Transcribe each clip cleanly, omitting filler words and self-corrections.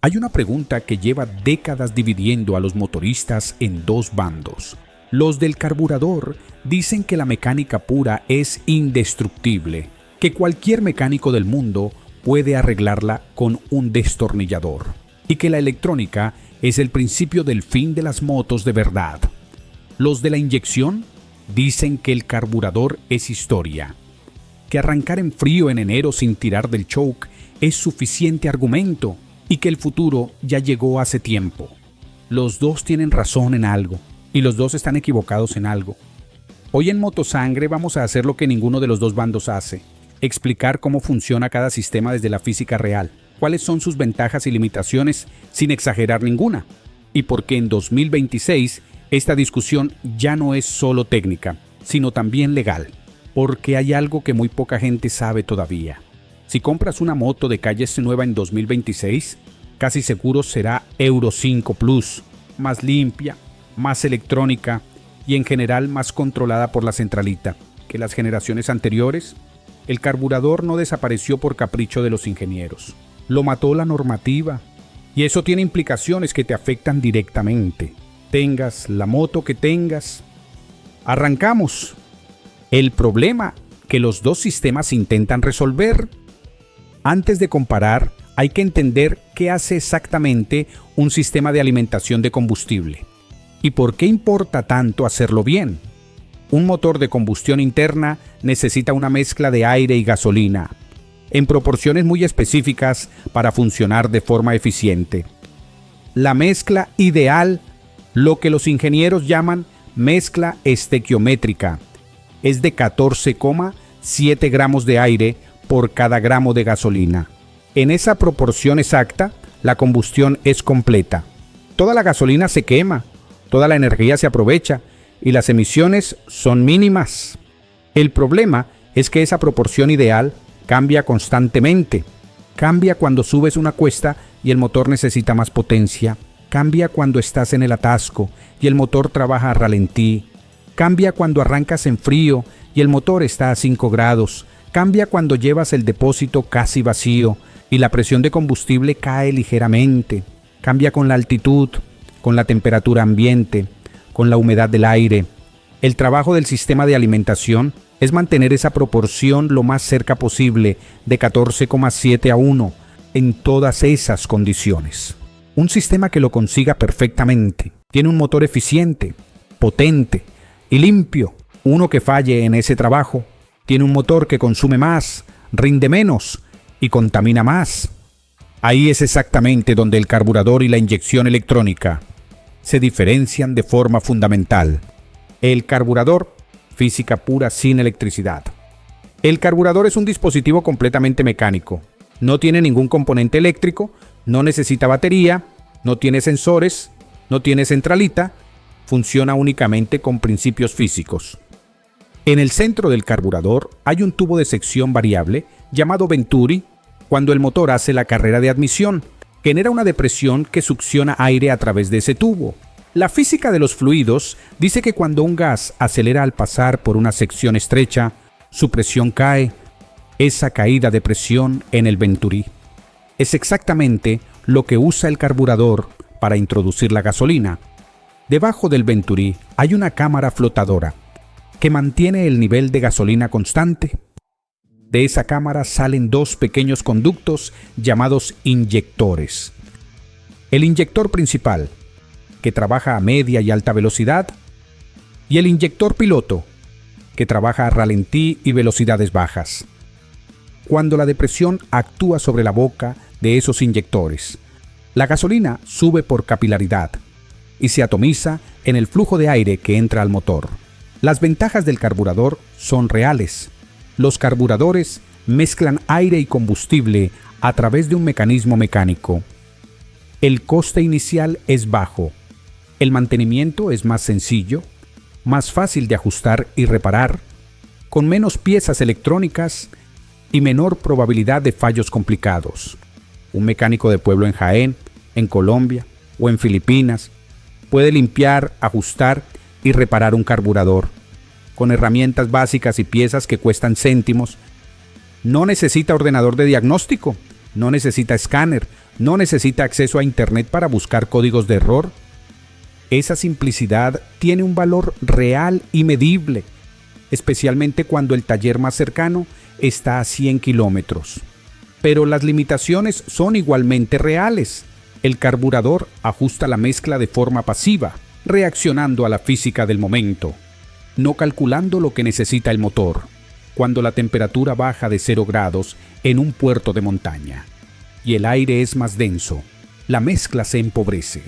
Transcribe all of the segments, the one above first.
Hay una pregunta que lleva décadas dividiendo a los motoristas en dos bandos. Los del carburador dicen que la mecánica pura es indestructible, que cualquier mecánico del mundo puede arreglarla con un destornillador, y que la electrónica es el principio del fin de las motos de verdad. Los de la inyección dicen que el carburador es historia, que arrancar en frío en enero sin tirar del choke es suficiente argumento, y que el futuro ya llegó hace tiempo. Los dos tienen razón en algo, y los dos están equivocados en algo. Hoy en Motosangre vamos a hacer lo que ninguno de los dos bandos hace: explicar cómo funciona cada sistema desde la física real, cuáles son sus ventajas y limitaciones sin exagerar ninguna, y por qué en 2026 esta discusión ya no es solo técnica, sino también legal, porque hay algo que muy poca gente sabe todavía. Si compras una moto de calles nueva en 2026, casi seguro será Euro 5 Plus, más limpia, más electrónica y en general más controlada por la centralita que las generaciones anteriores. El carburador no desapareció por capricho de los ingenieros, lo mató la normativa, y eso tiene implicaciones que te afectan directamente, tengas la moto que tengas. Arrancamos. El problema que los dos sistemas intentan resolver. Antes de comparar, hay que entender qué hace exactamente un sistema de alimentación de combustible y por qué importa tanto hacerlo bien. Un motor de combustión interna necesita una mezcla de aire y gasolina, en proporciones muy específicas para funcionar de forma eficiente. La mezcla ideal, lo que los ingenieros llaman mezcla estequiométrica, es de 14,7 gramos de aire por cada gramo de gasolina. En esa proporción exacta, la combustión es completa. Toda la gasolina se quema, toda la energía se aprovecha y las emisiones son mínimas. El problema es que esa proporción ideal cambia constantemente. Cambia cuando subes una cuesta y el motor necesita más potencia. Cambia cuando estás en el atasco y el motor trabaja a ralentí. Cambia cuando arrancas en frío y el motor está a 5 grados. Cambia cuando llevas el depósito casi vacío y la presión de combustible cae ligeramente. Cambia con la altitud, con la temperatura ambiente, con la humedad del aire. El trabajo del sistema de alimentación es mantener esa proporción lo más cerca posible de 14,7 a 1 en todas esas condiciones. Un sistema que lo consiga perfectamente tiene un motor eficiente, potente y limpio. Uno que falle en ese trabajo tiene un motor que consume más, rinde menos y contamina más. Ahí es exactamente donde el carburador y la inyección electrónica se diferencian de forma fundamental. El carburador, física pura sin electricidad. El carburador es un dispositivo completamente mecánico. No tiene ningún componente eléctrico, no necesita batería, no tiene sensores, no tiene centralita, funciona únicamente con principios físicos. En el centro del carburador hay un tubo de sección variable llamado Venturi. Cuando el motor hace la carrera de admisión, genera una depresión que succiona aire a través de ese tubo. La física de los fluidos dice que cuando un gas acelera al pasar por una sección estrecha, su presión cae. Esa caída de presión en el Venturi es exactamente lo que usa el carburador para introducir la gasolina. Debajo del Venturi hay una cámara flotadora que mantiene el nivel de gasolina constante. De esa cámara salen dos pequeños conductos llamados inyectores. El inyector principal, que trabaja a media y alta velocidad, y el inyector piloto, que trabaja a ralentí y velocidades bajas. Cuando la depresión actúa sobre la boca de esos inyectores, la gasolina sube por capilaridad y se atomiza en el flujo de aire que entra al motor. Las ventajas del carburador son reales. Los carburadores mezclan aire y combustible a través de un mecanismo mecánico. El coste inicial es bajo. El mantenimiento es más sencillo, más fácil de ajustar y reparar, con menos piezas electrónicas y menor probabilidad de fallos complicados. Un mecánico de pueblo en Jaén, en Colombia o en Filipinas puede limpiar, ajustar y reparar un carburador con herramientas básicas y piezas que cuestan céntimos. No necesita ordenador de diagnóstico, no necesita escáner, No necesita acceso a Internet para buscar códigos de error. Esa simplicidad tiene un valor real y medible, especialmente cuando el taller más cercano está a 100 kilómetros. Pero las limitaciones son igualmente reales. El carburador ajusta la mezcla de forma pasiva, reaccionando a la física del momento, no calculando lo que necesita el motor, cuando la temperatura baja de 0 grados en un puerto de montaña y el aire es más denso, la mezcla se empobrece.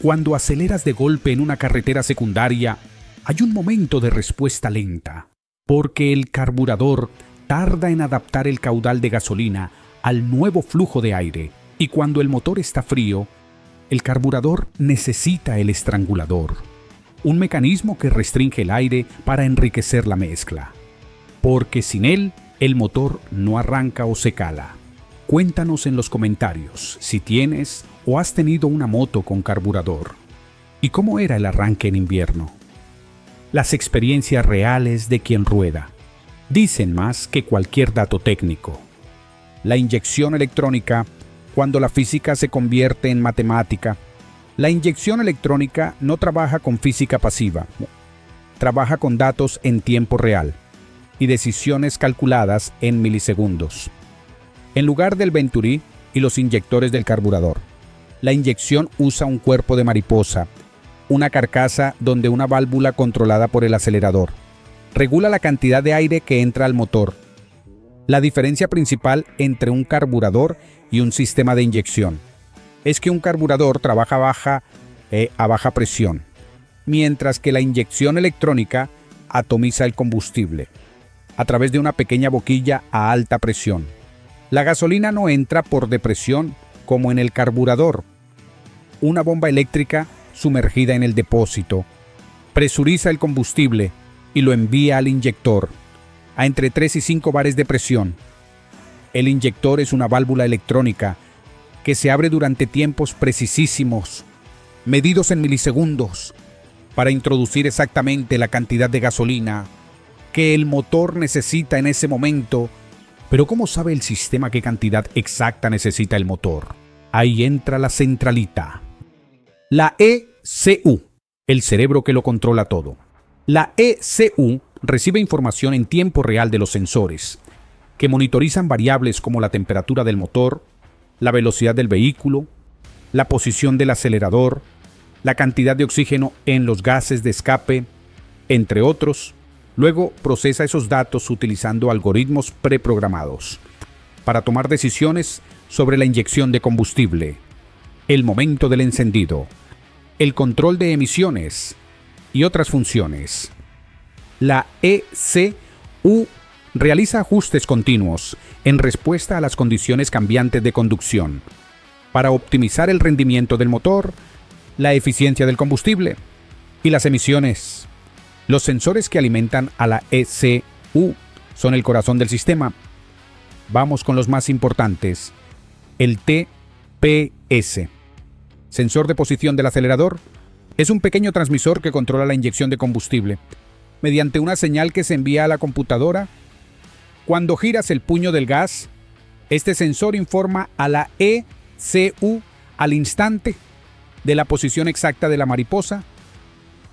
Cuando aceleras de golpe en una carretera secundaria, hay un momento de respuesta lenta, porque el carburador tarda en adaptar el caudal de gasolina al nuevo flujo de aire, y cuando el motor está frío, el carburador necesita el estrangulador, un mecanismo que restringe el aire para enriquecer la mezcla, porque sin él, el motor no arranca o se cala. Cuéntanos en los comentarios si tienes o has tenido una moto con carburador y cómo era el arranque en invierno. Las experiencias reales de quien rueda dicen más que cualquier dato técnico. La inyección electrónica, cuando la física se convierte en matemática. La inyección electrónica no trabaja con física pasiva, trabaja con datos en tiempo real y decisiones calculadas en milisegundos. En lugar del Venturi y los inyectores del carburador, la inyección usa un cuerpo de mariposa, una carcasa donde una válvula controlada por el acelerador regula la cantidad de aire que entra al motor. La diferencia principal entre un carburador y un sistema de inyección es que un carburador trabaja a baja presión, mientras que la inyección electrónica atomiza el combustible a través de una pequeña boquilla a alta presión. La gasolina no entra por depresión como en el carburador. Una bomba eléctrica sumergida en el depósito presuriza el combustible y lo envía al inyector a entre 3 y 5 bares de presión. El inyector es una válvula electrónica que se abre durante tiempos precisísimos, medidos en milisegundos, para introducir exactamente la cantidad de gasolina que el motor necesita en ese momento. Pero ¿cómo sabe el sistema qué cantidad exacta necesita el motor? Ahí entra la centralita. La ECU, el cerebro que lo controla todo. La ECU recibe información en tiempo real de los sensores, que monitorizan variables como la temperatura del motor, la velocidad del vehículo, la posición del acelerador, la cantidad de oxígeno en los gases de escape, entre otros. Luego procesa esos datos utilizando algoritmos preprogramados para tomar decisiones sobre la inyección de combustible, el momento del encendido, el control de emisiones y otras funciones. La ECU realiza ajustes continuos en respuesta a las condiciones cambiantes de conducción para optimizar el rendimiento del motor, la eficiencia del combustible y las emisiones. Los sensores que alimentan a la ECU son el corazón del sistema. Vamos con los más importantes. El TPS, sensor de posición del acelerador, es un pequeño transmisor que controla la inyección de combustible mediante una señal que se envía a la computadora. Cuando giras el puño del gas, este sensor informa a la ECU al instante de la posición exacta de la mariposa.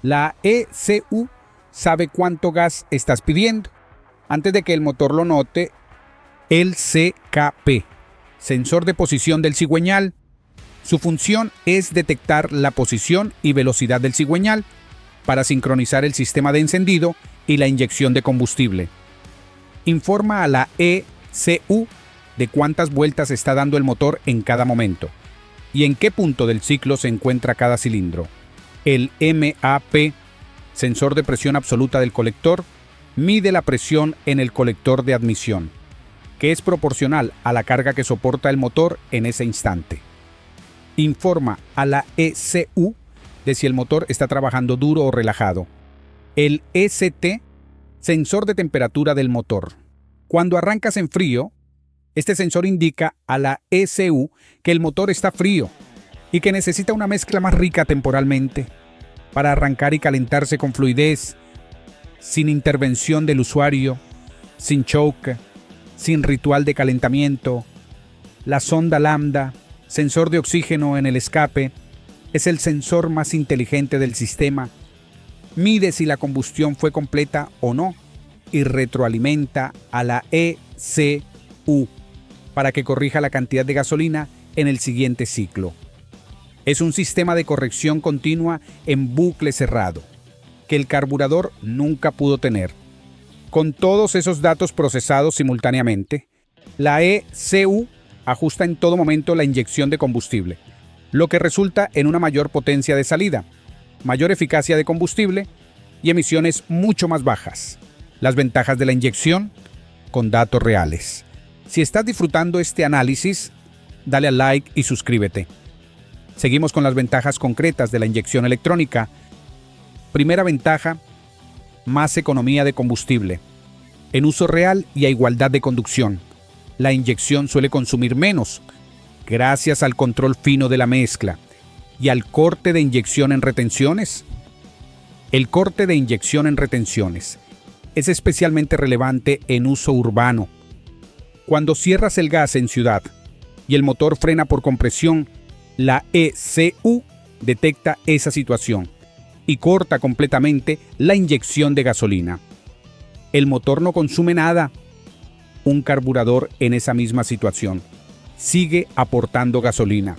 La ECU sabe cuánto gas estás pidiendo antes de que el motor lo note. El CKP, sensor de posición del cigüeñal. Su función es detectar la posición y velocidad del cigüeñal para sincronizar el sistema de encendido y la inyección de combustible. Informa a la ECU de cuántas vueltas está dando el motor en cada momento y en qué punto del ciclo se encuentra cada cilindro. El MAP, sensor de presión absoluta del colector, mide la presión en el colector de admisión, que es proporcional a la carga que soporta el motor en ese instante. Informa a la ECU de si el motor está trabajando duro o relajado. El ST, sensor de temperatura del motor. Cuando arrancas en frío, este sensor indica a la ECU que el motor está frío y que necesita una mezcla más rica temporalmente para arrancar y calentarse con fluidez, sin intervención del usuario, sin choke, sin ritual de calentamiento. La sonda lambda sensor de oxígeno en el escape, es el sensor más inteligente del sistema. Mide si la combustión fue completa o no y retroalimenta a la ECU para que corrija la cantidad de gasolina en el siguiente ciclo. Es un sistema de corrección continua en bucle cerrado, que el carburador nunca pudo tener. Con todos esos datos procesados simultáneamente, la ECU ajusta en todo momento la inyección de combustible, lo que resulta en una mayor potencia de salida, mayor eficacia de combustible y emisiones mucho más bajas. Las ventajas de la inyección con datos reales. Si estás disfrutando este análisis, dale al like y suscríbete. Seguimos con las ventajas concretas de la inyección electrónica. Primera ventaja, más economía de combustible. En uso real y a igualdad de conducción, la inyección suele consumir menos, gracias al control fino de la mezcla y al corte de inyección en retenciones. El corte de inyección en retenciones es especialmente relevante en uso urbano. Cuando cierras el gas en ciudad y el motor frena por compresión, la ECU detecta esa situación y corta completamente la inyección de gasolina. El motor no consume nada. Un carburador en esa misma situación sigue aportando gasolina,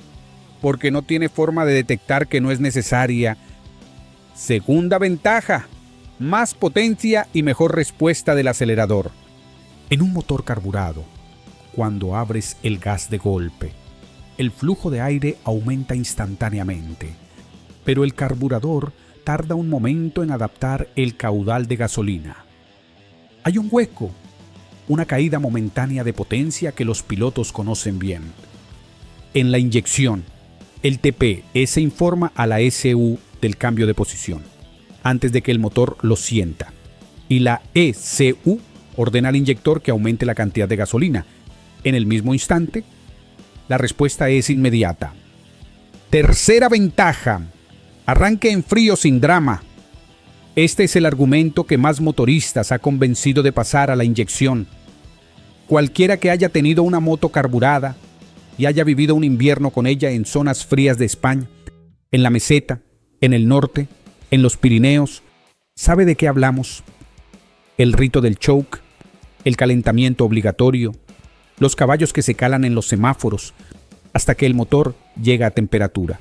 porque no tiene forma de detectar que no es necesaria. Segunda ventaja, más potencia y mejor respuesta del acelerador. En un motor carburado, cuando abres el gas de golpe, el flujo de aire aumenta instantáneamente, pero el carburador tarda un momento en adaptar el caudal de gasolina. Hay un hueco, una caída momentánea de potencia que los pilotos conocen bien. En la inyección, el TPS informa a la ECU del cambio de posición, antes de que el motor lo sienta, y la ECU ordena al inyector que aumente la cantidad de gasolina. En el mismo instante, la respuesta es inmediata. Tercera ventaja, arranque en frío sin drama. Este es el argumento que más motoristas ha convencido de pasar a la inyección. Cualquiera que haya tenido una moto carburada y haya vivido un invierno con ella en zonas frías de España, en la meseta, en el norte, en los Pirineos, sabe de qué hablamos. El rito del choke, el calentamiento obligatorio, los caballos que se calan en los semáforos, hasta que el motor llega a temperatura.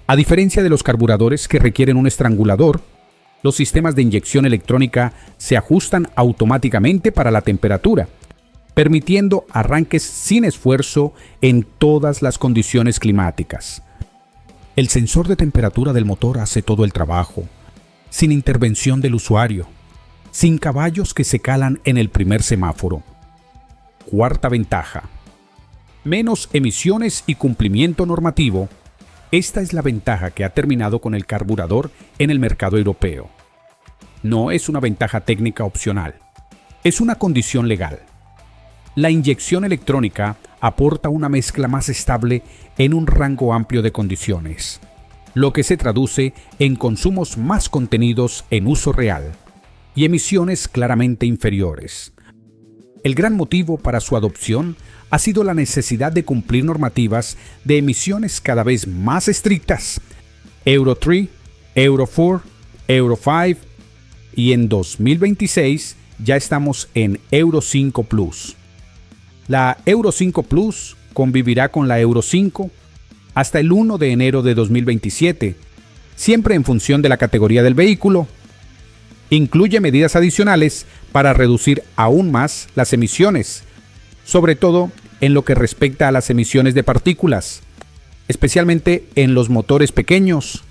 A diferencia de los carburadores que requieren un estrangulador, los sistemas de inyección electrónica se ajustan automáticamente para la temperatura, permitiendo arranques sin esfuerzo en todas las condiciones climáticas. El sensor de temperatura del motor hace todo el trabajo, sin intervención del usuario, sin caballos que se calan en el primer semáforo. Cuarta ventaja, menos emisiones y cumplimiento normativo. Esta es la ventaja que ha terminado con el carburador en el mercado europeo. No es una ventaja técnica opcional, es una condición legal. La inyección electrónica aporta una mezcla más estable en un rango amplio de condiciones, lo que se traduce en consumos más contenidos en uso real y emisiones claramente inferiores. El gran motivo para su adopción ha sido la necesidad de cumplir normativas de emisiones cada vez más estrictas, Euro 3, Euro 4, Euro 5 y en 2026 ya estamos en Euro 5 Plus. La Euro 5 Plus convivirá con la Euro 5 hasta el 1 de enero de 2027, siempre en función de la categoría del vehículo. Incluye medidas adicionales para reducir aún más las emisiones, sobre todo en lo que respecta a las emisiones de partículas, especialmente en los motores pequeños.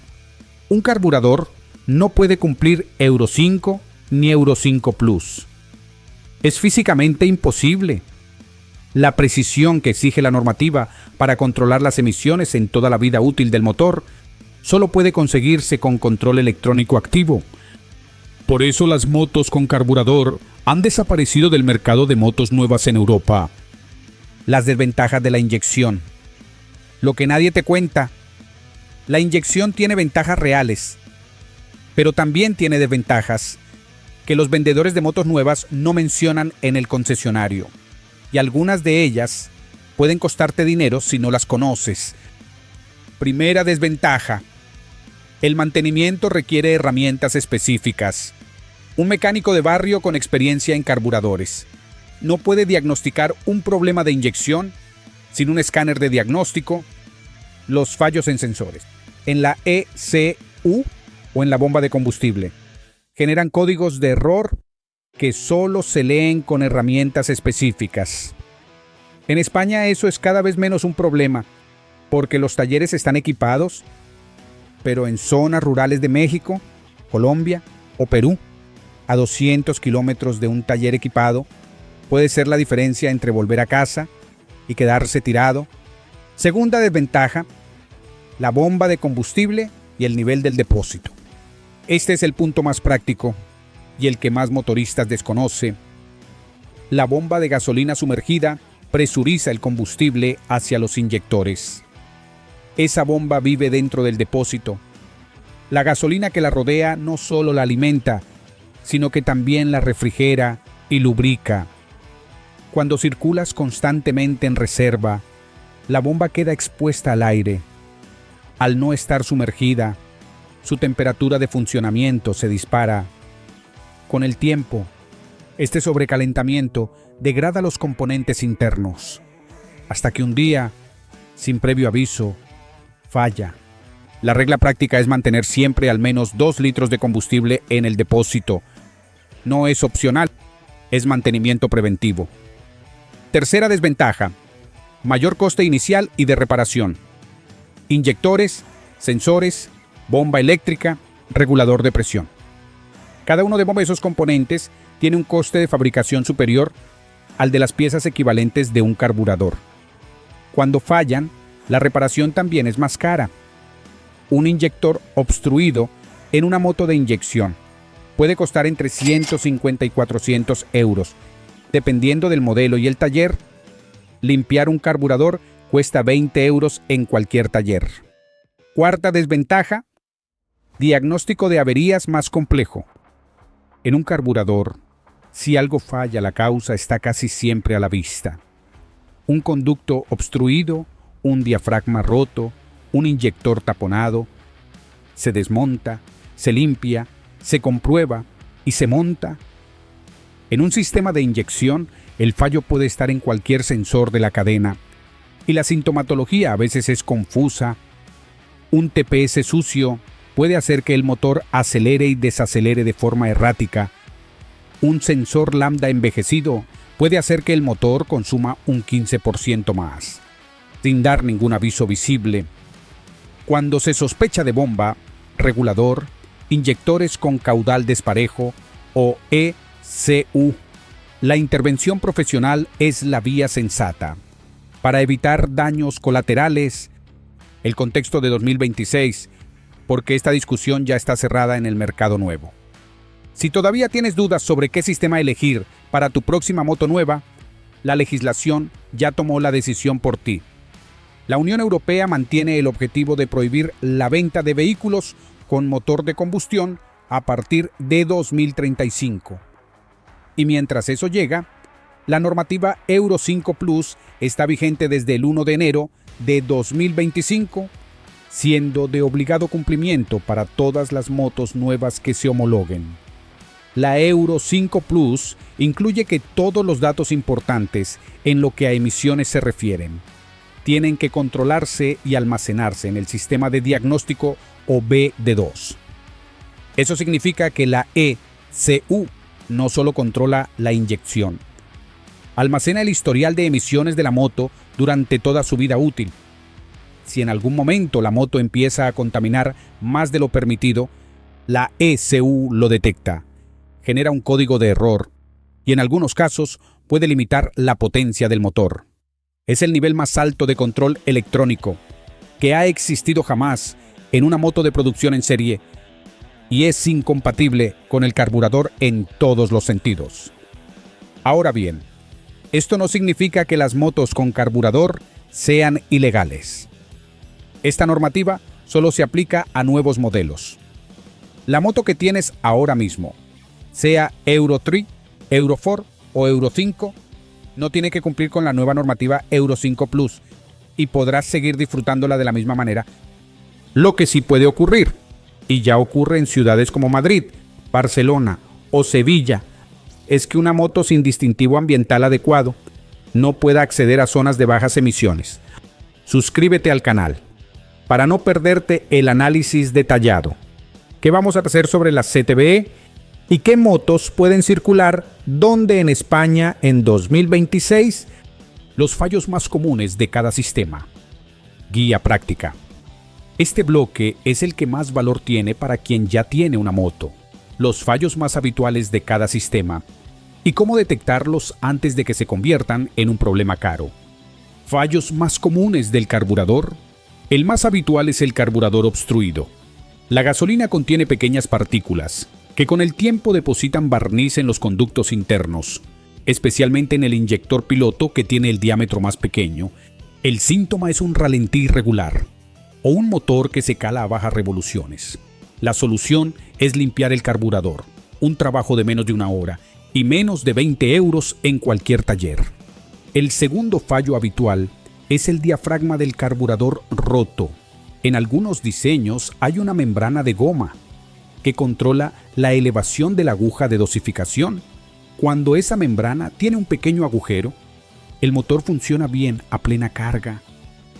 Un carburador no puede cumplir Euro 5 ni Euro 5 Plus. Es físicamente imposible. La precisión que exige la normativa para controlar las emisiones en toda la vida útil del motor solo puede conseguirse con control electrónico activo. Por eso las motos con carburador han desaparecido del mercado de motos nuevas en Europa. Las desventajas de la inyección. Lo que nadie te cuenta. La inyección tiene ventajas reales, pero también tiene desventajas que los vendedores de motos nuevas no mencionan en el concesionario. Y algunas de ellas pueden costarte dinero si no las conoces. Primera desventaja: el mantenimiento requiere herramientas específicas. Un mecánico de barrio con experiencia en carburadores no puede diagnosticar un problema de inyección sin un escáner de diagnóstico. Los fallos en sensores, en la ECU o en la bomba de combustible, generan códigos de error que solo se leen con herramientas específicas. En España eso es cada vez menos un problema, porque los talleres están equipados, pero en zonas rurales de México, Colombia o Perú, a 200 kilómetros de un taller equipado, puede ser la diferencia entre volver a casa y quedarse tirado. Segunda desventaja: la bomba de combustible y el nivel del depósito. Este es el punto más práctico y el que más motoristas desconoce. La bomba de gasolina sumergida presuriza el combustible hacia los inyectores. Esa bomba vive dentro del depósito. La gasolina que la rodea no solo la alimenta, sino que también la refrigera y lubrica. Cuando circulas constantemente en reserva, la bomba queda expuesta al aire. Al no estar sumergida, su temperatura de funcionamiento se dispara. Con el tiempo, este sobrecalentamiento degrada los componentes internos, hasta que un día, sin previo aviso, falla. La regla práctica es mantener siempre al menos 2 litros de combustible en el depósito. No es opcional, es mantenimiento preventivo. Tercera desventaja: mayor coste inicial y de reparación. Inyectores, sensores, bomba eléctrica, regulador de presión. Cada uno de esos componentes tiene un coste de fabricación superior al de las piezas equivalentes de un carburador. Cuando fallan, la reparación también es más cara. Un inyector obstruido en una moto de inyección puede costar entre 150 y 400 euros. Dependiendo del modelo y el taller, limpiar un carburador cuesta 20 euros en cualquier taller. Cuarta desventaja: diagnóstico de averías más complejo. En un carburador, si algo falla, la causa está casi siempre a la vista. Un conducto obstruido, un diafragma roto, un inyector taponado. Se desmonta, se limpia, se comprueba y se monta. En un sistema de inyección, el fallo puede estar en cualquier sensor de la cadena, y la sintomatología a veces es confusa. Un TPS sucio puede hacer que el motor acelere y desacelere de forma errática. Un sensor lambda envejecido puede hacer que el motor consuma un 15% más, sin dar ningún aviso visible. Cuando se sospecha de bomba, regulador, inyectores con caudal desparejo o ECU, la intervención profesional es la vía sensata. Para evitar daños colaterales, el contexto de 2026, porque esta discusión ya está cerrada en el mercado nuevo. Si todavía tienes dudas sobre qué sistema elegir para tu próxima moto nueva, la legislación ya tomó la decisión por ti. La Unión Europea mantiene el objetivo de prohibir la venta de vehículos con motor de combustión a partir de 2035. Y mientras eso llega, la normativa Euro 5 Plus está vigente desde el 1 de enero de 2025, siendo de obligado cumplimiento para todas las motos nuevas que se homologuen. La Euro 5 Plus incluye que todos los datos importantes en lo que a emisiones se refieren tienen que controlarse y almacenarse en el sistema de diagnóstico o BD2. Eso significa que la ECU no solo controla la inyección, almacena el historial de emisiones de la moto durante toda su vida útil. Si en algún momento la moto empieza a contaminar más de lo permitido, la ECU lo detecta, genera un código de error y en algunos casos puede limitar la potencia del motor. Es el nivel más alto de control electrónico que ha existido jamás en una moto de producción en serie y es incompatible con el carburador en todos los sentidos. Ahora bien, esto no significa que las motos con carburador sean ilegales. Esta normativa solo se aplica a nuevos modelos. La moto que tienes ahora mismo, sea Euro 3, Euro 4 o Euro 5, No tiene que cumplir con la nueva normativa Euro 5 Plus y podrás seguir disfrutándola de la misma manera. Lo que sí puede ocurrir, y ya ocurre en ciudades como Madrid, Barcelona o Sevilla, es que una moto sin distintivo ambiental adecuado no pueda acceder a zonas de bajas emisiones. Suscríbete al canal para no perderte el análisis detallado. ¿Qué vamos a hacer sobre las CTBE? ¿Y qué motos pueden circular dónde en España en 2026? Los fallos más comunes de cada sistema. Guía práctica. Este bloque es el que más valor tiene para quien ya tiene una moto. Los fallos más habituales de cada sistema y cómo detectarlos antes de que se conviertan en un problema caro. Fallos más comunes del carburador. El más habitual es el carburador obstruido. La gasolina contiene pequeñas partículas que con el tiempo depositan barniz en los conductos internos, especialmente en el inyector piloto que tiene el diámetro más pequeño. El síntoma es un ralentí irregular o un motor que se cala a bajas revoluciones. La solución es limpiar el carburador, un trabajo de menos de una hora y menos de 20 euros en cualquier taller. El segundo fallo habitual es el diafragma del carburador roto. En algunos diseños hay una membrana de goma que controla la elevación de la aguja de dosificación. Cuando esa membrana tiene un pequeño agujero, el motor funciona bien a plena carga,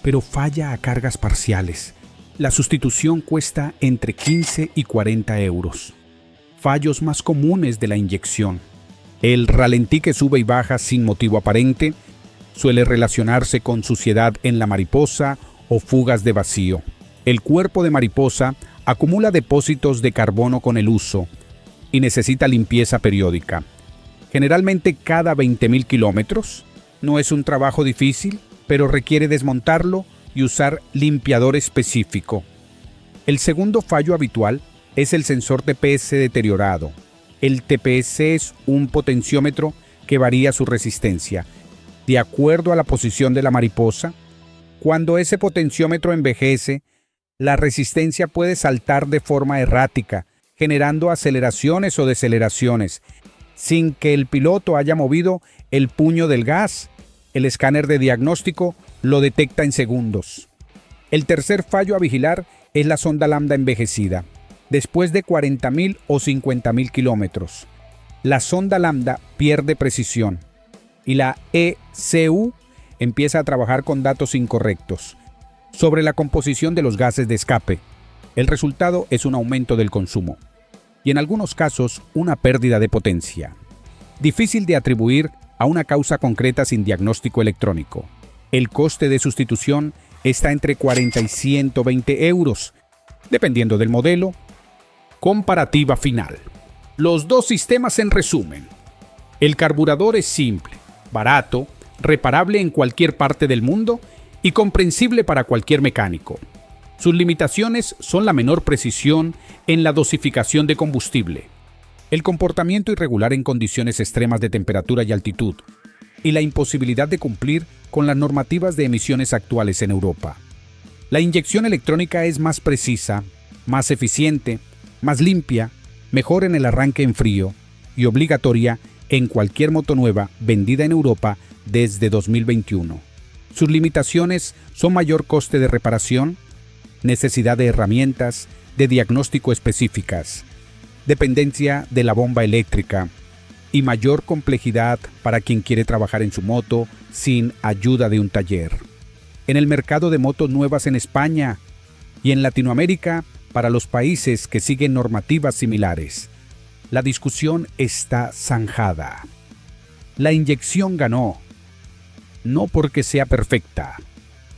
pero falla a cargas parciales. La sustitución cuesta entre 15 y 40 euros. Fallos más comunes de la inyección. El ralentí que sube y baja sin motivo aparente suele relacionarse con suciedad en la mariposa o fugas de vacío. El cuerpo de mariposa acumula depósitos de carbono con el uso y necesita limpieza periódica. Generalmente cada 20.000 kilómetros. No es un trabajo difícil, pero requiere desmontarlo y usar limpiador específico. El segundo fallo habitual es el sensor TPS deteriorado. El TPS es un potenciómetro que varía su resistencia de acuerdo a la posición de la mariposa. Cuando ese potenciómetro envejece, la resistencia puede saltar de forma errática, generando aceleraciones o deceleraciones, sin que el piloto haya movido el puño del gas. El escáner de diagnóstico lo detecta en segundos. El tercer fallo a vigilar es la sonda lambda envejecida. Después de 40.000 o 50.000 kilómetros, la sonda lambda pierde precisión y la ECU empieza a trabajar con datos incorrectos sobre la composición de los gases de escape. El resultado es un aumento del consumo y en algunos casos una pérdida de potencia. Difícil de atribuir a una causa concreta sin diagnóstico electrónico. El coste de sustitución está entre 40 y 120 euros, dependiendo del modelo. Comparativa final. Los dos sistemas en resumen. El carburador es simple, barato, reparable en cualquier parte del mundo y comprensible para cualquier mecánico. Sus limitaciones son la menor precisión en la dosificación de combustible, el comportamiento irregular en condiciones extremas de temperatura y altitud, y la imposibilidad de cumplir con las normativas de emisiones actuales en Europa. La inyección electrónica es más precisa, más eficiente, más limpia, mejor en el arranque en frío y obligatoria en cualquier moto nueva vendida en Europa desde 2021. Sus limitaciones son mayor coste de reparación, necesidad de herramientas de diagnóstico específicas, dependencia de la bomba eléctrica y mayor complejidad para quien quiere trabajar en su moto sin ayuda de un taller. En el mercado de motos nuevas en España y en Latinoamérica, para los países que siguen normativas similares, la discusión está zanjada. La inyección ganó, no porque sea perfecta,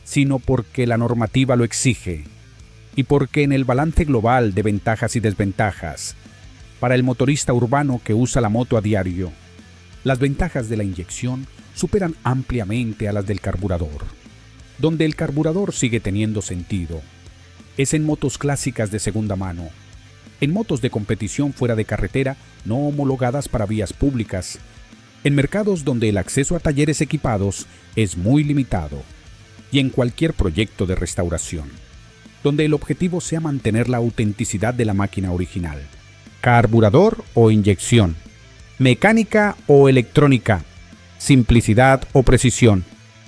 sino porque la normativa lo exige y porque en el balance global de ventajas y desventajas, para el motorista urbano que usa la moto a diario, las ventajas de la inyección superan ampliamente a las del carburador. Donde el carburador sigue teniendo sentido es en motos clásicas de segunda mano, en motos de competición fuera de carretera no homologadas para vías públicas, en mercados donde el acceso a talleres equipados es muy limitado y en cualquier proyecto de restauración, donde el objetivo sea mantener la autenticidad de la máquina original. Carburador o inyección, mecánica o electrónica, simplicidad o precisión.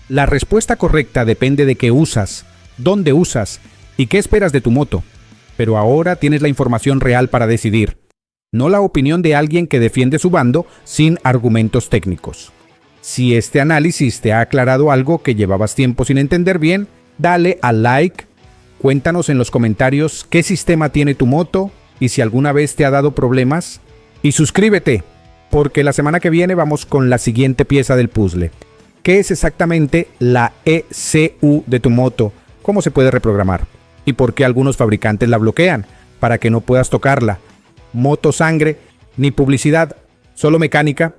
La respuesta correcta depende de qué usas, dónde usas y qué esperas de tu moto. Pero ahora tienes la información real para decidir, no la opinión de alguien que defiende su bando sin argumentos técnicos. Si este análisis te ha aclarado algo que llevabas tiempo sin entender bien, dale a like, cuéntanos en los comentarios qué sistema tiene tu moto y si alguna vez te ha dado problemas. Y suscríbete, porque la semana que viene vamos con la siguiente pieza del puzzle. ¿Qué es exactamente la ECU de tu moto? ¿Cómo se puede reprogramar? ¿Y por qué algunos fabricantes la bloquean? Para que no puedas tocarla. Moto sangre, ni publicidad, solo mecánica.